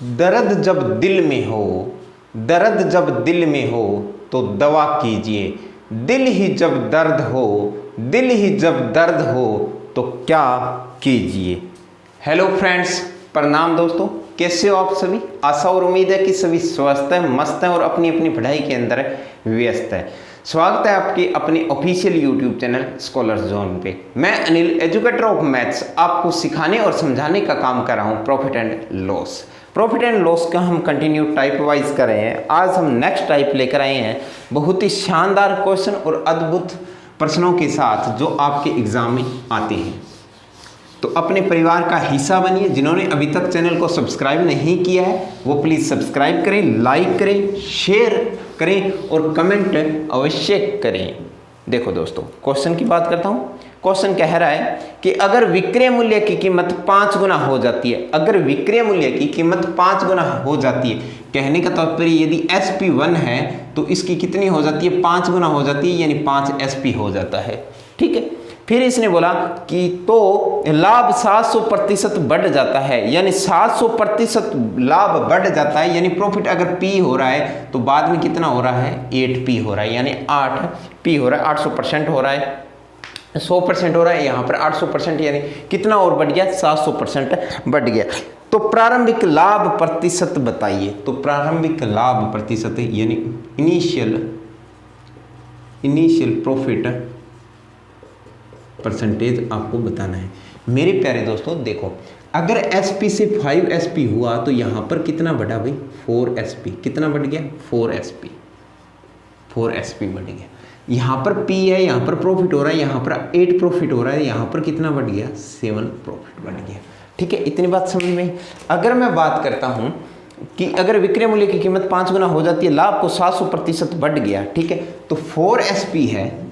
दर्द जब दिल में हो, दर्द जब दिल में हो तो दवा कीजिए। दिल ही जब दर्द हो, दिल ही जब दर्द हो तो क्या कीजिए। हेलो फ्रेंड्स, प्रणाम दोस्तों, कैसे हो आप सभी। आशा और उम्मीद है कि सभी स्वस्थ हैं, मस्त हैं और अपनी अपनी पढ़ाई के अंदर व्यस्त है। स्वागत है आपके अपने official YouTube channel scholars zone पे। मैं अनिल, एजुकेटर ऑफ मैथ्स, आपको सिखाने और समझाने का काम कर रहा हूँ profit and loss. Profit and loss का हम कंटिन्यू टाइप वाइज कर रहे हैं। आज हम नेक्स्ट टाइप लेकर आए हैं, बहुत ही शानदार क्वेश्चन और अद्भुत प्रश्नों के साथ जो आपके एग्जाम में आते हैं। तो अपने परिवार का हिस्सा बनिए। जिन्होंने अभी तक चैनल को सब्सक्राइब नहीं किया है वो प्लीज़ सब्सक्राइब करें, लाइक करें, शेयर करें और कमेंट अवश्य करें। देखो दोस्तों, क्वेश्चन की बात करता हूँ। क्वेश्चन कह रहा है कि अगर विक्रय मूल्य की कीमत 5 गुना हो जाती है, अगर विक्रय मूल्य की कीमत 5 गुना हो जाती है, कहने का तात्पर्य यदि SP1 है तो इसकी कितनी हो जाती है, 5 गुना हो जाती है, यानी 5 SP हो जाता है। ठीक है। फिर इसने बोला कि तो लाभ 700% बढ़ जाता है, यानी 700% लाभ बढ़ जाता है, यानी प्रॉफिट अगर P हो रहा है तो बाद में कितना हो रहा है, 8P हो रहा है, यानी 8P हो रहा है, 800% हो रहा है, 100% हो रहा है, यहाँ पर 800%, यानी कितना और बढ़ गया, 700% बढ़ गया। तो प्रारंभिक लाभ प्रतिशत बताइए। तो प्रारंभिक लाभ प्रतिशत यानी इनिशियल प्रॉफिट परसेंटेज आपको बताना है। मेरे प्यारे दोस्तों देखो, अगर SP से 5SP हुआ तो यहाँ पर कितना बढ़ा भाई, 4SP। कितना बढ़ गया, 4SP बढ़ गया। यहाँ पर P है, यहाँ पर प्रॉफिट हो रहा है, यहाँ पर 8 प्रॉफिट हो रहा है, यहाँ पर कितना बढ़ गया, 7 प्रॉफिट बढ़ गया। ठीक है, इतनी बात समझ में। अगर मैं बात करता हूँ कि अगर विक्रय मूल्य की कीमत 5 गुना हो जाती है, लाभ को 700% बढ़ गया, ठीक है, तो 4SP है,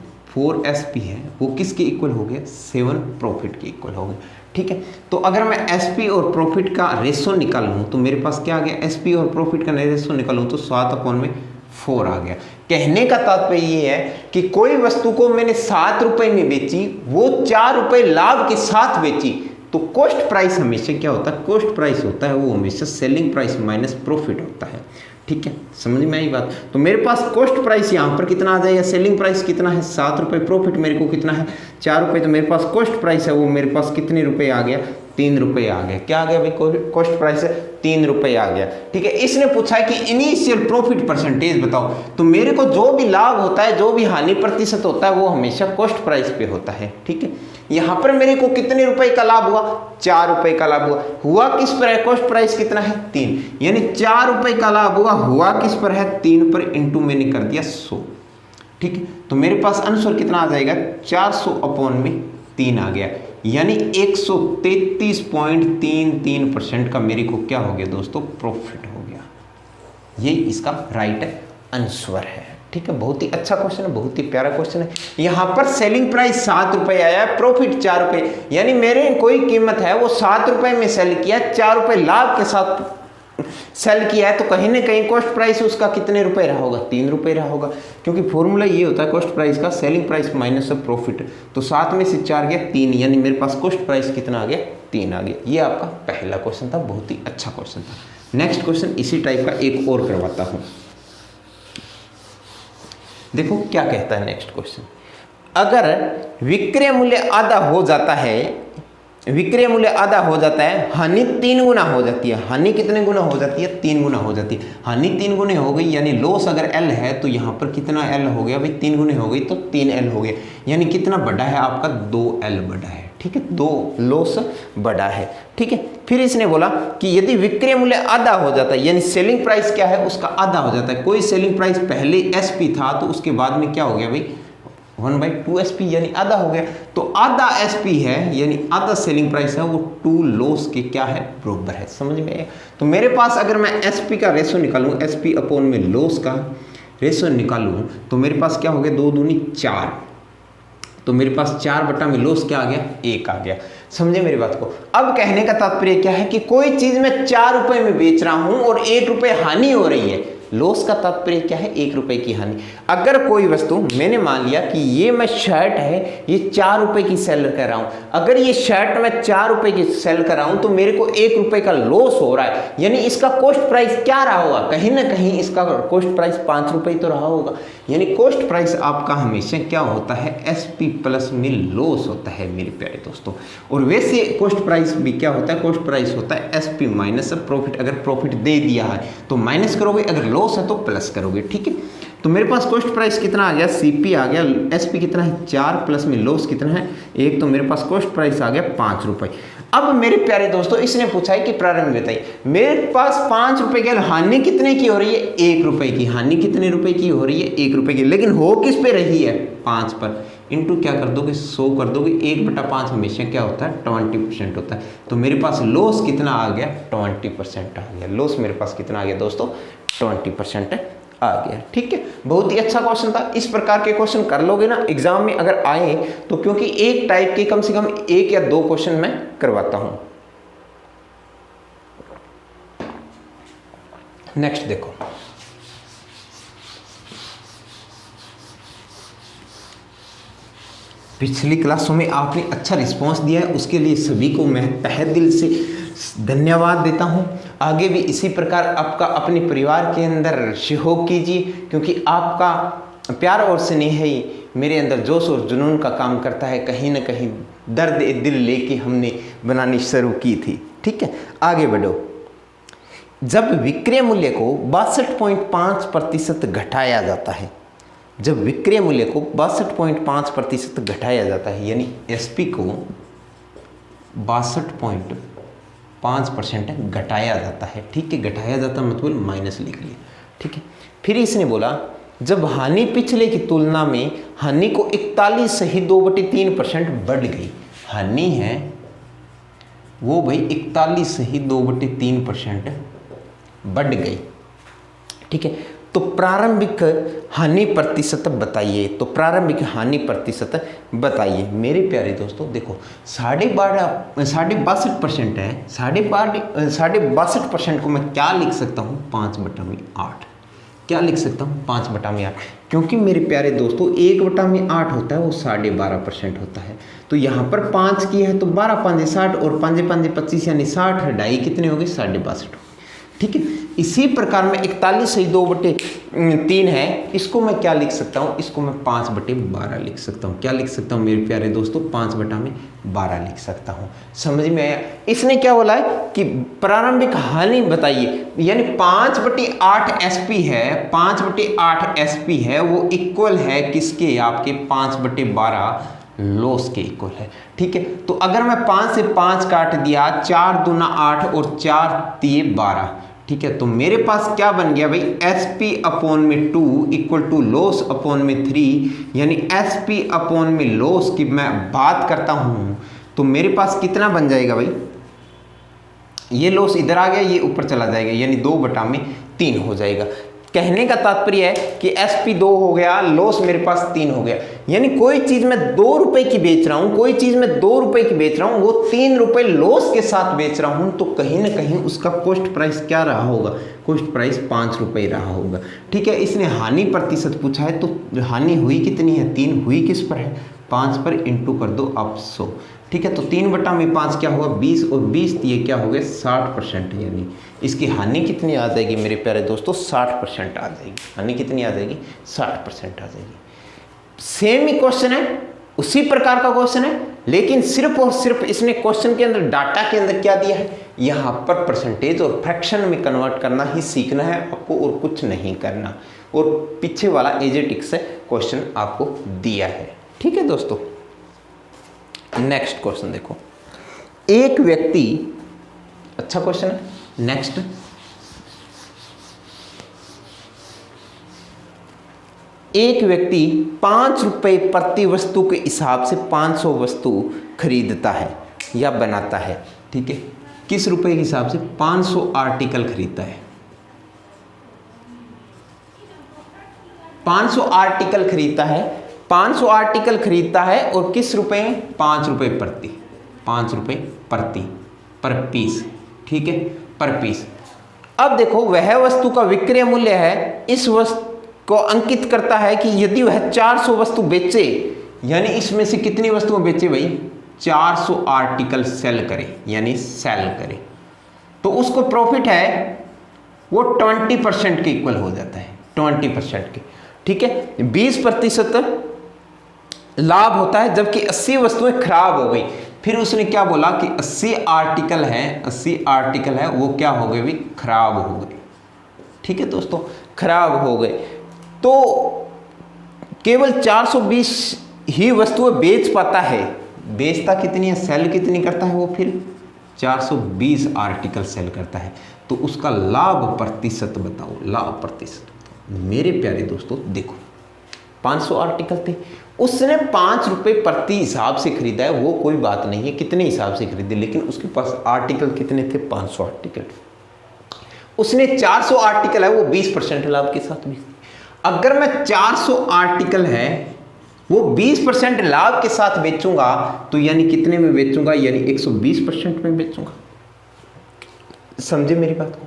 वो किसके इक्वल हो गया, 7 प्रॉफिट के इक्वल हो गया। ठीक है। तो अगर मैं SP और प्रॉफिट का रेशो निकालूं तो मेरे पास क्या आ गया, SP और प्रॉफिट का रेशो निकालूं तो 7/4 आ गया। कहने का तात्पर्य ये है कि कोई वस्तु को मैंने 7 रुपए में बेची, वो 4 रुपए लाभ के साथ बेची, तो कॉस्ट प्राइस हमेशा क्या होता है, कॉस्ट प्राइस होता है वो हमेशा सेलिंग प्राइस माइनस प्रॉफिट होता है। ठीक है, समझ में आई बात। तो मेरे पास कॉस्ट प्राइस यहाँ पर कितना आ जाएगा, सेलिंग प्राइस कितना है 7 रुपये, प्रॉफिट मेरे को कितना है 4 रुपये, तो मेरे पास कॉस्ट प्राइस है वो मेरे पास कितने रुपए आ गया, 3 रुपये आ गया। क्या आ गया भाई, कॉस्ट प्राइस है 3 रुपये आ गया। ठीक है। इसने पूछा है कि इनिशियल प्रॉफिट परसेंटेज बताओ। तो मेरे को जो भी लाभ होता है, जो भी हानि प्रतिशत होता है वो हमेशा कॉस्ट प्राइस पे होता है। ठीक है। यहाँ पर मेरे को कितने रुपए का लाभ हुआ, 4 रुपए का लाभ हुआ किस पर है, कॉस्ट प्राइस कितना है 3, यानी 4 रुपए का लाभ हुआ किस पर है, 3 पर, इंटू मैंने कर दिया 100। ठीक है। तो मेरे पास आंसर कितना आ जाएगा, 400/3 आ गया, यानी 133.33% का मेरे को क्या हो गया दोस्तों, प्रॉफिट हो गया। ये इसका राइट आंसर है। ठीक है, बहुत ही अच्छा क्वेश्चन है, बहुत ही प्यारा क्वेश्चन है। यहाँ पर सेलिंग प्राइस 7 रुपये आया है, प्रॉफिट 4 रुपये, यानी मेरे कोई कीमत है वो 7 रुपये में सेल किया, 4 रुपये लाभ के साथ सेल किया है, तो कहीं ना कहीं कॉस्ट प्राइस उसका कितने रुपए रहा होगा, 3 रुपये रहा होगा, क्योंकि फॉर्मूला ये होता है कॉस्ट प्राइस का, सेलिंग प्राइस माइनस प्रॉफिट। तो 7 में से 4 गया 3, यानी मेरे पास कॉस्ट प्राइस कितना आ गया, 3 आ गया। ये आपका पहला क्वेश्चन था, बहुत ही अच्छा क्वेश्चन था। नेक्स्ट क्वेश्चन इसी टाइप का एक और करवाता हूँ। देखो क्या कहता है नेक्स्ट क्वेश्चन। अगर विक्रय मूल्य आधा हो जाता है, विक्रय मूल्य आधा हो जाता है, हानि 3 गुना हो जाती है। हानि कितने गुना हो जाती है, 3 गुना हो जाती है। हानि 3 गुने हो गई, यानी लॉस अगर L है तो यहाँ पर कितना L हो गया भाई, 3 गुने हो गई तो 3L हो गया, यानी कितना बढ़ा है आपका, 2L बढ़ा है। ठीक है, 2 लॉस बढ़ा है। ठीक है। फिर इसने बोला कि यदि विक्रय मूल्य आधा हो जाता है, यानी सेलिंग प्राइस क्या है उसका आधा हो जाता है। कोई सेलिंग प्राइस पहले SP था तो उसके बाद में क्या हो गया भाई, 1/2SP, यानी आधा हो गया। तो आधा SP है, यानी आधा सेलिंग प्राइस है, वो 2 लॉस के क्या है, बराबर है। समझ में आया। तो मेरे पास अगर मैं SP का रेशो निकालूं, SP/में लॉस का रेशो निकालूं तो मेरे पास क्या हो गया, 2 दूनी 4, तो मेरे पास 4 में लॉस क्या आ गया, 1 आ गया। समझे मेरी बात को। अब कहने का तात्पर्य क्या है कि कोई चीज मैं 4 रुपए में बेच रहा हूं और 1 रुपए हानि हो रही है, लॉस का तात्पर्य क्या है, 1 रुपए की हानि। अगर कोई वस्तु, मैंने मान लिया कि ये मैं शर्ट है, ये 4 रुपए की सेल कर रहा हूं, अगर ये शर्ट मैं 4 रुपए की सेल कर रहा हूं तो मेरे को 1 रुपए का लॉस हो रहा है, यानी इसका कॉस्ट प्राइस क्या रहा होगा, कहीं ना कहीं इसका कॉस्ट प्राइस 5 रुपए तो रहा होगा। यानी कॉस्ट प्राइस आपका हमेशा क्या होता है, एसपी प्लस में लॉस होता है मेरे प्यारे दोस्तों। और वैसे कॉस्ट प्राइस भी क्या होता है, कॉस्ट प्राइस होता है एसपी माइनस प्रॉफिट। अगर प्रॉफिट दे दिया है तो माइनस करोगे, अगर लॉस है तो प्लस करोगे, ठीक है। तो मेरे पास कॉस्ट प्राइस कितना आ गया, सीपी आ गया, एसपी कितना है 4 प्लस में लॉस कितना है 1, तो मेरे पास कॉस्ट प्राइस आ गया 5 रुपए। अब मेरे प्यारे दोस्तों इसने पूछा है कि प्रारंभ बताइए, मेरे पास 5 रुपए की हानि कितने की हो रही है, 1 रुपए की। हानि कितने रुपए की हो रही है, 1 रुपए की, लेकिन हो किस पे रही है, 5 पर। इनटू क्या कर दोगे, 100 कर दोगे। 1/5 हमेशा क्या होता है, 20% होता है। तो मेरे पास लॉस कितना आ गया, 20% आ गया। लॉस मेरे पास कितना आ गया दोस्तों, 20% आ गया, ठीक है। बहुत ही अच्छा क्वेश्चन था। इस प्रकार के क्वेश्चन कर लोगे ना एग्जाम में अगर आए तो, क्योंकि एक टाइप के कम से कम 1 या 2 क्वेश्चन मैं करवाता हूं। नेक्स्ट देखो, पिछली क्लासों में आपने अच्छा रिस्पांस दिया है, उसके लिए सभी को मैं तहे दिल से धन्यवाद देता हूं। आगे भी इसी प्रकार आपका अपने परिवार के अंदर सहयोग कीजिए, क्योंकि आपका प्यार और स्नेह ही मेरे अंदर जोश और जुनून का काम करता है। कहीं ना कहीं दर्द दिल लेके हमने बनानी शुरू की थी, ठीक है। आगे बढ़ो। जब विक्रय मूल्य को 62.5% घटाया जाता है, जब विक्रय मूल्य को 62.5% घटाया जाता है, यानी एसपी को 62.5% घटाया जाता है, ठीक है। घटाया जाता मतलब माइनस लिख लिया, ठीक है। फिर इसने बोला जब हानि पिछले की तुलना में, हानि को 41.2/3% बढ़ गई। हानि है वो भाई 41.2/3% बढ़ गई, ठीक है। तो प्रारंभिक हानि प्रतिशत बताइए, तो प्रारंभिक हानि प्रतिशत बताइए। मेरे प्यारे दोस्तों देखो 62.5% है, 62.5% को मैं क्या लिख सकता हूँ, 5/8। क्या लिख सकता हूँ, 5/8, क्योंकि मेरे प्यारे दोस्तों 1/8 होता है वो 12.5% होता है। तो यहाँ पर 5 की है तो 12 5 60 और 5 5 25 यानी 60 ढाई कितने हो गए, 62.5, ठीक है। इसी प्रकार में 41.2/3 है, इसको मैं क्या लिख सकता हूँ, इसको मैं 5/12 लिख सकता हूँ। क्या लिख सकता हूँ मेरे प्यारे दोस्तों, 5/12 लिख सकता हूँ। समझ में आया। इसने क्या बोला है कि प्रारंभिक हानि बताइए, यानी 5/8 एसपी है, 5/8 एसपी है, वो इक्वल है किसके, आपके 5/12 लॉस के इक्वल है, ठीक है। तो अगर मैं 5 से 5 काट दिया, 4 दूना 8 और 4 तिये 12, ठीक है। तो मेरे पास क्या बन गया भाई, एसपी अपॉन में 2 इक्वल टू लॉस अपॉन में 3, यानी एसपी अपॉन में लॉस की मैं बात करता हूं तो मेरे पास कितना बन जाएगा भाई, ये लॉस इधर आ गया, ये ऊपर चला जाएगा, यानी 2/3 हो जाएगा। कहने का तात्पर्य है कि एसपी 2 हो गया, लॉस मेरे पास 3 हो गया। यानी कोई चीज मैं 2 रुपए की बेच रहा हूं, कोई चीज मैं 2 रुपए की बेच रहा हूं, वो 3 रुपए लॉस के साथ बेच रहा हूं, तो कहीं ना कहीं उसका कॉस्ट प्राइस क्या रहा होगा, कॉस्ट प्राइस 5 रुपए रहा होगा, ठीक है। इसने हानि प्रतिशत पूछा है, तो हानि हुई कितनी है, 3 हुई किस पर है, 5 पर इंटू कर दो आप 100, ठीक है। तो 3/5 क्या होगा, 20 और 20 ये क्या हो गया 60%, यानी इसकी हानि कितनी आ जाएगी मेरे प्यारे दोस्तों, 60% आ जाएगी। हानि कितनी आ जाएगी, 60% आ जाएगी। सेम ही क्वेश्चन है, उसी प्रकार का क्वेश्चन है, लेकिन सिर्फ और सिर्फ इसने क्वेश्चन के अंदर डाटा के अंदर क्या दिया है, यहाँ पर परसेंटेज और फ्रैक्शन में कन्वर्ट करना ही सीखना है आपको, और कुछ नहीं करना। और पीछे वाला एजेटिक्स क्वेश्चन आपको दिया है, ठीक है दोस्तों। नेक्स्ट क्वेश्चन देखो, एक व्यक्ति, अच्छा क्वेश्चन है। नेक्स्ट, एक व्यक्ति 5 रुपए प्रति वस्तु के हिसाब से 500 वस्तु खरीदता है या बनाता है, ठीक है। किस रुपए के हिसाब से, 500 आर्टिकल खरीदता है, 500 आर्टिकल खरीदता है, 500 आर्टिकल खरीदता है, और किस रुपए, 5 रुपए प्रति, 5 रुपए प्रति पर पीस, ठीक है, पर पीस। अब देखो वह वस्तु का विक्रय मूल्य है, इस वस्तु को अंकित करता है कि यदि वह 400 वस्तु बेचे, यानी इसमें से कितनी वस्तुएं बेचे भाई, 400 आर्टिकल सेल करे, यानी सेल करे, तो उसको प्रॉफिट है वो 20% के इक्वल हो जाता है, 20% के, ठीक है। 20% लाभ होता है जबकि 80 वस्तुएं खराब हो गई। फिर उसने क्या बोला कि 80 आर्टिकल है वो क्या हो गए भी, खराब हो गए, ठीक है दोस्तों, खराब हो गए। तो केवल 420 ही वस्तुएं बेच पाता है, बेचता कितनी है, सेल कितनी करता है वो, फिर 420 आर्टिकल सेल करता है। तो उसका लाभ प्रतिशत बताओ, लाभ प्रतिशत बताओ। मेरे प्यारे दोस्तों देखो 500 आर्टिकल थे, उसने 5 रुपये प्रति हिसाब से खरीदा है, वो कोई बात नहीं है कितने हिसाब से खरीदे, लेकिन उसके पास आर्टिकल कितने थे, 500 आर्टिकल। उसने 400 आर्टिकल है वो 20% लाभ के साथ भी। अगर मैं 400 आर्टिकल है वो 20% लाभ के साथ बेचूंगा तो यानी कितने में बेचूंगा, यानी 120% में बेचूंगा। समझे मेरी बात को।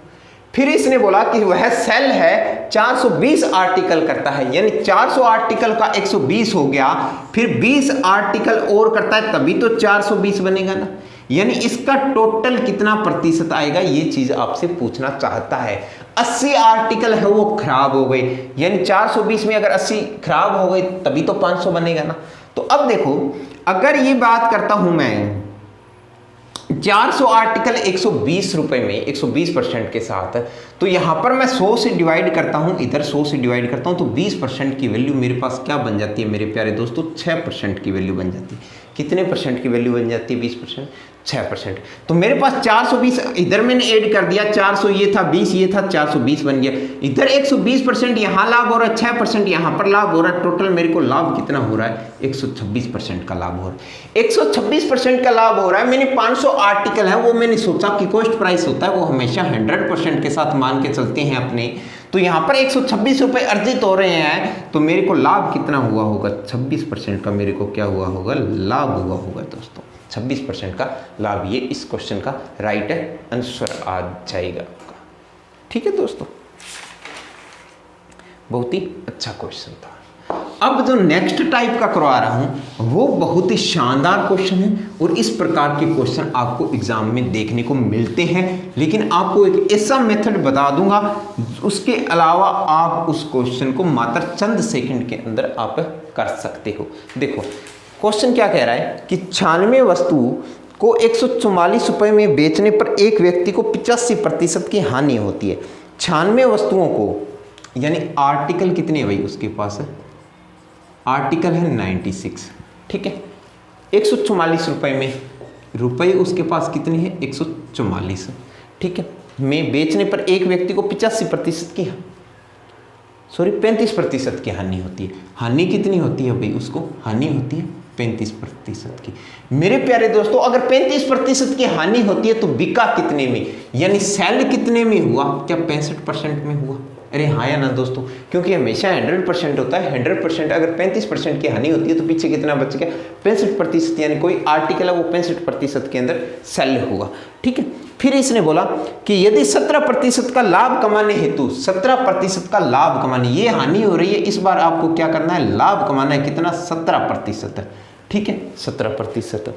फिर इसने बोला कि वह सेल है 420 आर्टिकल करता है, यानी 400 आर्टिकल का 120 हो गया, फिर 20 आर्टिकल और करता है तभी तो 420 बनेगा ना, यानी इसका टोटल कितना प्रतिशत आएगा, ये चीज आपसे पूछना चाहता है। 80 आर्टिकल है वो खराब हो गए, यानी 420 में अगर 80 खराब हो गए तभी तो 500 बनेगा ना। तो अब देखो अगर ये बात करता हूं मैं 400 आर्टिकल 120 रुपए में 120% के साथ, तो यहां पर मैं 100 से डिवाइड करता हूं, इधर 100 से डिवाइड करता हूं, तो 20% की वैल्यू मेरे पास क्या बन जाती है मेरे प्यारे दोस्तों, 6% की वैल्यू बन जाती है। कितने परसेंट की वैल्यू बन जाती है, 20%, 6%। तो मेरे पास 420 इधर मैंने ऐड कर दिया, 400 ये था, 20 ये था, 420 बन गया। इधर 120% यहाँ लाभ हो रहा है, 6% यहाँ पर लाभ हो रहा है, टोटल मेरे को लाभ कितना हो रहा है, 126% का लाभ हो रहा है। 126% का लाभ हो रहा है। मैंने 500 आर्टिकल है वो मैंने सोचा कि कॉस्ट प्राइस होता है वो हमेशा 100% के साथ मान के चलते हैं अपने, तो यहाँ पर 126 रुपये अर्जित हो रहे हैं, तो मेरे को लाभ कितना हुआ होगा, 26% का मेरे को क्या हुआ होगा, लाभ हुआ होगा दोस्तों, 26% का लाभ। ये इस क्वेश्चन का राइट आंसर आ जाएगा। ठीक है दोस्तों, बहुत ही अच्छा क्वेश्चन था। अब जो नेक्स्ट टाइप का करवा रहा हूं वो बहुत ही शानदार क्वेश्चन है, और इस प्रकार के क्वेश्चन आपको एग्जाम में देखने को मिलते हैं, लेकिन आपको एक ऐसा मेथड बता दूंगा उसके अलावा आप उस क्वेश्चन को मात्र चंद सेकंड के अंदर आप कर सकते हो। देखो क्वेश्चन क्या कह रहा है कि 96 वस्तु को 144 रुपये में बेचने पर एक व्यक्ति को 85% की हानि होती है। 96 वस्तुओं को, यानी आर्टिकल कितने है भाई उसके पास है, आर्टिकल है 96, ठीक है। 144 रुपये में, रुपये उसके पास कितने हैं, 144, ठीक है। में बेचने पर एक व्यक्ति को 85% की, सॉरी 35% की हानि होती है। हानि कितनी होती है भाई उसको, हानि होती है 35% की। मेरे प्यारे दोस्तों अगर 35% की हानि होती है तो बिका कितने में, यानी सेल कितने में हुआ, क्या 65% में हुआ? अरे हाँ या ना दोस्तों, क्योंकि हमेशा 100% होता है। 100% अगर 35% की हानि होती है तो पीछे कितना बच गया, 65%, यानी कोई आर्टिकल है वो 65% के अंदर सेल हुआ, ठीक है। फिर इसने बोला कि यदि 17% का लाभ कमाने हेतु, 17% का लाभ कमाने, ये हानि हो रही है, इस बार आपको क्या करना है, लाभ कमाना है, कितना, 17%, ठीक है, 17%।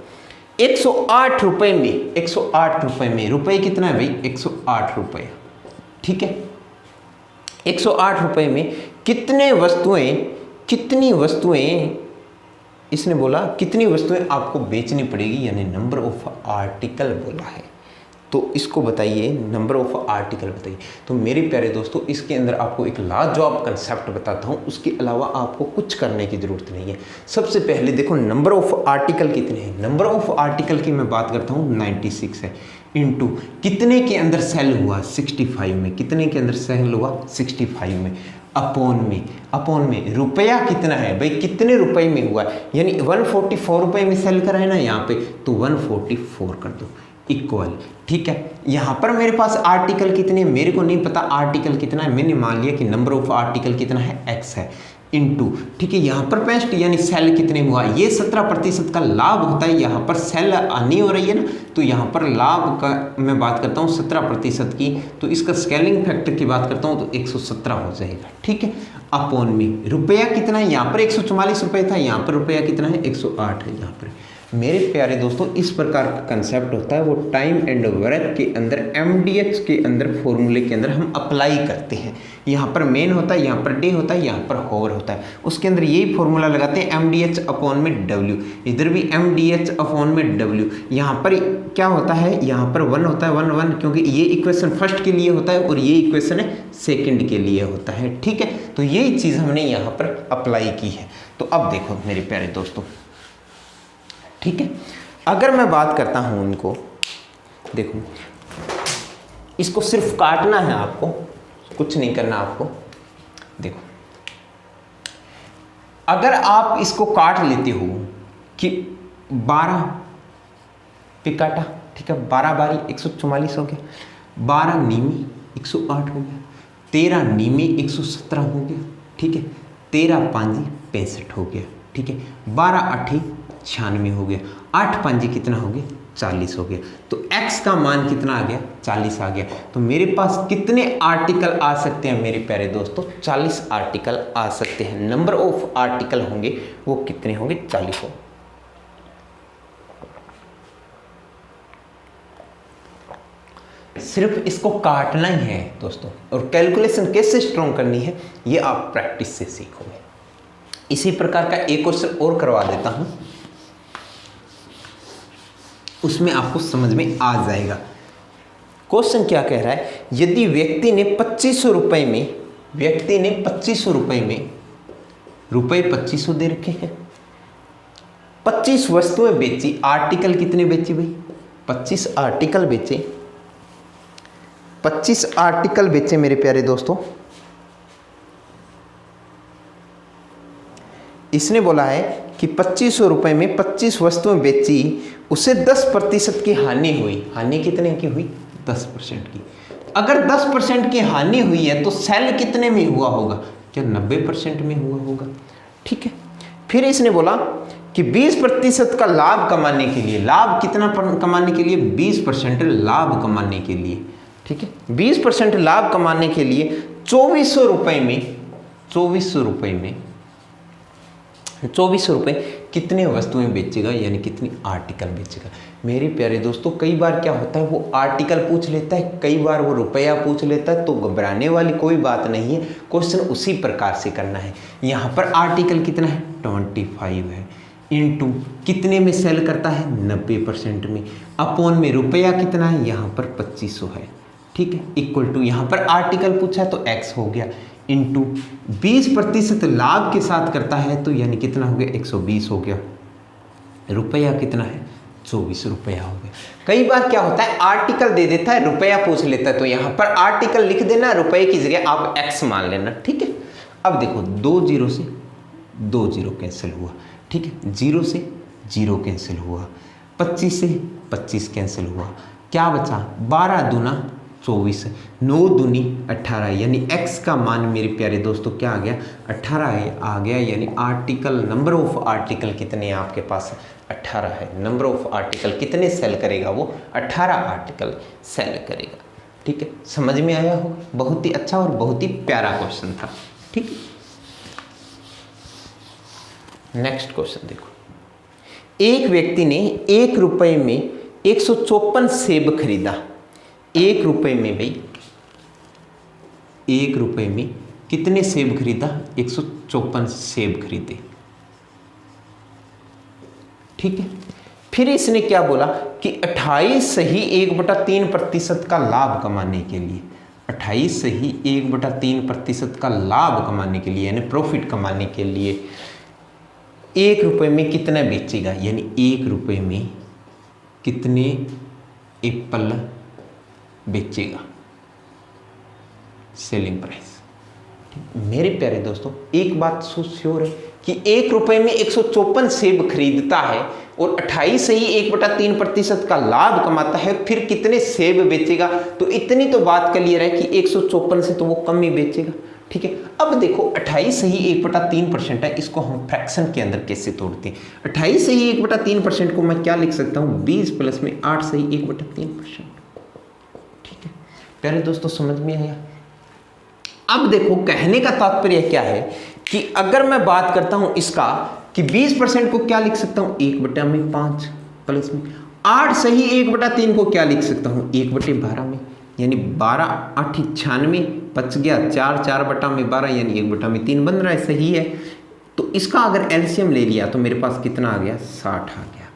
108 रुपये में, 108 रुपये में, रुपये कितना है भाई, 108 रुपये, ठीक है। 108 रुपये में कितनी वस्तुएं इसने बोला कितनी वस्तुएं आपको बेचनी पड़ेगी, यानी नंबर ऑफ आर्टिकल बोला है, तो इसको बताइए, नंबर ऑफ आर्टिकल बताइए। तो मेरे प्यारे दोस्तों इसके अंदर आपको एक लाजवाब कंसेप्ट बताता हूँ, उसके अलावा आपको कुछ करने की जरूरत नहीं है। सबसे पहले देखो नंबर ऑफ आर्टिकल कितने हैं, नंबर ऑफ आर्टिकल की मैं बात करता हूँ 96 है, इनटू कितने के अंदर सेल हुआ, 65 में, कितने के अंदर सेल हुआ, 65 में, अपॉन में रुपया कितना है भाई, कितने रुपए में हुआ, यानी 144 रुपये में सेल करा है ना यहाँ पे, तो 144 कर दो इक्वल, ठीक है। यहाँ पर मेरे पास आर्टिकल कितने, मेरे को नहीं पता आर्टिकल कितना है, मैंने मान लिया कि नंबर ऑफ आर्टिकल कितना है, x है। इंटू, ठीक है, यहाँ पर 65 यानी सेल कितने में हुआ, ये 17% का लाभ होता है, यहाँ पर सेल आनी हो रही है ना, तो यहाँ पर लाभ का मैं बात करता हूँ 17% की, तो इसका स्केलिंग फैक्टर की बात करता हूँ तो 117 हो जाएगा, ठीक है। अपॉन में रुपया कितना है, यहाँ पर 144 रुपये था, यहाँ पर रुपया कितना है 108 है यहाँ पर। मेरे प्यारे दोस्तों, इस प्रकार का कंसेप्ट होता है, वो टाइम एंड वर्क के अंदर MDH के अंदर फॉर्मूले के अंदर हम अप्लाई करते हैं। यहाँ पर मेन होता है, यहाँ पर डे होता है, यहाँ पर होवर होता है, उसके अंदर यही फॉर्मूला लगाते हैं MDH अपॉन में W, इधर भी MDH अपॉन में W। यहाँ पर क्या होता है, यहाँ पर 1 होता है, 1 1, क्योंकि ये इक्वेशन फर्स्ट के लिए होता है और ये इक्वेशन है सेकेंड के लिए होता है, ठीक है। तो यही चीज़ हमने यहाँ पर अप्लाई की है। तो अब देखो मेरे प्यारे दोस्तों, ठीक है, अगर मैं बात करता हूं इनको, देखो इसको सिर्फ काटना है आपको, कुछ नहीं करना आपको। देखो अगर आप इसको काट लेते हो कि 12 पे काटा, ठीक है, 12 बारी 144 हो गया, 12 नीमी 108 हो गया, 13 नीमी 117 हो गया, ठीक है, 13 पांजी 65 हो गया, ठीक है, 12 8 96 हो गया, 8 पांजी कितना हो गया 40 हो गया। तो x का मान कितना आ गया 40 आ गया। तो मेरे पास कितने आर्टिकल आ सकते हैं मेरे प्यारे दोस्तों, 40 आर्टिकल आ सकते हैं। नंबर ऑफ आर्टिकल होंगे वो कितने होंगे, 40 होंगे। सिर्फ इसको काटना ही है दोस्तों, और कैलकुलेशन कैसे स्ट्रॉन्ग करनी है ये आप प्रैक्टिस से सीखोगे। इसी प्रकार का एक क्वेश्चन और करवा देता हूं, उसमें आपको समझ में आ जाएगा। क्वेश्चन क्या कह रहा है, यदि व्यक्ति ने 2500 रुपए में, व्यक्ति ने 2500 रुपए में रुपए 2500 दे रखे हैं, 25 वस्तुएं बेची, आर्टिकल कितने बेचे भाई, 25 आर्टिकल बेचे, 25 आर्टिकल बेचे मेरे प्यारे दोस्तों। इसने बोला है कि 2500 रुपए में 25 वस्तुएं बेची, उसे 10% की हानि हुई। हानि कितने की हुई, 10% की। अगर 10% की हानि हुई है तो सेल कितने में हुआ होगा, क्या 90% में हुआ होगा, ठीक है। फिर इसने बोला कि 20% का लाभ कमाने के लिए, लाभ कितना कमाने के लिए, 20% लाभ कमाने के लिए, ठीक है, 20% लाभ कमाने के लिए 2400 रुपए में, 2400 रुपए में 2400 रुपए कितने वस्तुएं बेचेगा, यानी कितनी आर्टिकल बेचेगा। मेरे प्यारे दोस्तों, कई बार क्या होता है, वो आर्टिकल पूछ लेता है, कई बार वो रुपया पूछ लेता है, तो घबराने वाली कोई बात नहीं है, क्वेश्चन उसी प्रकार से करना है। यहाँ पर आर्टिकल कितना है 25 है, इनटू कितने में सेल करता है 90% में, अपॉन में रुपया कितना है, यहाँ पर 2500 है, ठीक है, इक्वल टू यहाँ पर आर्टिकल पूछा है तो x हो गया, इंटू 20% लाभ के साथ करता है तो यानी कितना हो गया 120 हो गया, रुपया कितना है 24 रुपया हो गया। कई बार क्या होता है, आर्टिकल दे देता है, रुपया पूछ लेता है, तो यहाँ पर आर्टिकल लिख देना, रुपये की जगह आप x मान लेना, ठीक है। अब देखो 2 0 से 2 0 कैंसिल हुआ, ठीक है, 0 से 0 कैंसिल हुआ, 25 से 25 कैंसिल हुआ, क्या बचा 12 दूना 24, 9 दूनी 18, यानी x का मान मेरे प्यारे दोस्तों क्या आ गया 18 आ गया, यानी आर्टिकल, नंबर ऑफ आर्टिकल कितने आपके पास 18 है, नंबर ऑफ आर्टिकल कितने सेल करेगा, वो 18 आर्टिकल सेल करेगा, ठीक है। समझ में आया होगा, बहुत ही अच्छा और बहुत ही प्यारा क्वेश्चन था, ठीक है। नेक्स्ट क्वेश्चन देखो, एक व्यक्ति ने 1 रुपए में 154 सेब खरीदा, 1 रुपए में भाई 1 रुपए में कितने सेब खरीदा, 154 सेब खरीदे, ठीक है। फिर इसने क्या बोला कि 28 सही 1/3% का लाभ कमाने के लिए, 28 सही 1/3% का लाभ कमाने के लिए, यानी प्रॉफिट कमाने के लिए 1 रुपए में कितना बेचेगा, यानी 1 रुपए में कितने एप्पल बेचेगा, सेलिंग प्राइस। मेरे प्यारे दोस्तों, एक बात श्योर है कि 1 रुपए में 154 सेब खरीदता है और 28 से ही 1/3% का लाभ कमाता है, फिर कितने सेब बेचेगा, तो इतनी तो बात क्लियर है कि 154 से तो वो कम ही बेचेगा, ठीक है। अब देखो 28 सही 1/3% है, इसको हम फ्रैक्शन के अंदर कैसे तोड़ते हैं। 28 सही 1/3% को मैं क्या लिख सकता हूँ, 20 प्लस में 8 सही 1/3%। ठीक है प्यारे दोस्तों, समझ में आया। अब देखो कहने का तात्पर्य क्या है कि अगर मैं बात करता हूं इसका कि 20% को क्या लिख सकता हूं, 1/5 प्लस में 8 सही 1/3 को क्या लिख सकता हूं, 1/12 में, यानी 12 8 96 बच गया 4 4/12 यानी 1/3 बन रहा है, सही है। तो इसका अगर एलसीएम ले लिया तो मेरे पास कितना आ गया, 60 आ गया।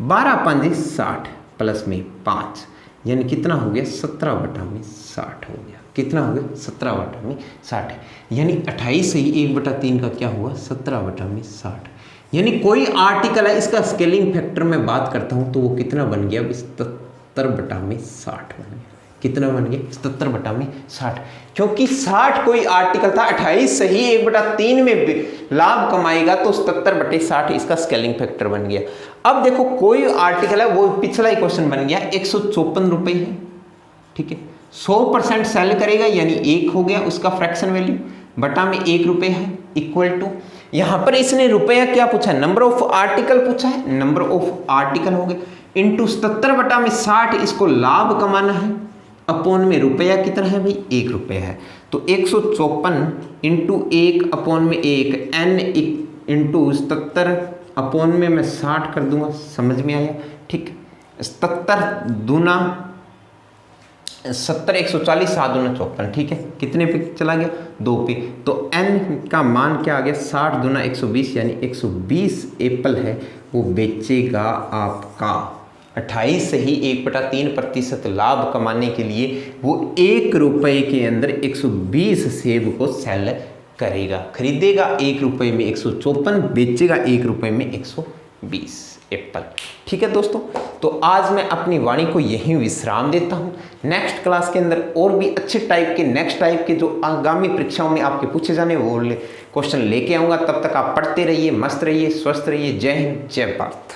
12 5 60 प्लस में 5 यानी कितना हो गया, 17/60 हो गया। कितना हो गया, 17/60, यानी 28 सही 1/3 का क्या हुआ, 17/60। यानी कोई आर्टिकल है, इसका स्केलिंग फैक्टर में बात करता हूं तो वो कितना बन गया, 77/60 बन गया। कितना बन गया, 77/60, क्योंकि 60 कोई आर्टिकल था। 28 सही 1/3 में लाभ कमाएगा तो 77/60 इसका स्केलिंग फैक्टर बन गया। अब देखो कोई आर्टिकल है, वो पिछला ही क्वेश्चन बन गया, 154 रुपये है। ठीक है, 100% सेल करेगा यानी 1 हो गया उसका फ्रैक्शन वैल्यू, बटा में 1 रुपये है, इक्वल टू यहां पर इसने रुपया क्या पूछा है, नंबर ऑफ आर्टिकल पूछा है, नंबर ऑफ आर्टिकल हो गए इंटू 77/60, इसको लाभ कमाना है, अपोन में रुपया कितना है भाई, 1 रुपये है। तो 154 इंटू 1 अपोन में 1 n इंटू 77 अपोन में मैं 60 कर दूंगा, समझ में आया। ठीक, 77 दूना 70 140 7 दूना 54, ठीक है, कितने पे चला गया, 2 पे। तो n का मान क्या आ गया, 60 दूना 120 यानी 120 एप्पल है वो बेचेगा आपका। 28 से ही 1/3% लाभ कमाने के लिए वो 1 रुपये के अंदर 120 सेब को सेल करेगा, खरीदेगा 1 रुपये में 154, बेचेगा 1 रुपये में 120 एप्पल। ठीक है दोस्तों, तो आज मैं अपनी वाणी को यहीं विश्राम देता हूं। नेक्स्ट क्लास के अंदर और भी अच्छे टाइप के, नेक्स्ट टाइप के जो आगामी परीक्षाओं में आपके पूछे जाने वो क्वेश्चन लेके आऊँगा। तब तक आप पढ़ते रहिए, मस्त रहिए, स्वस्थ रहिए। जय हिंद, जय भारत।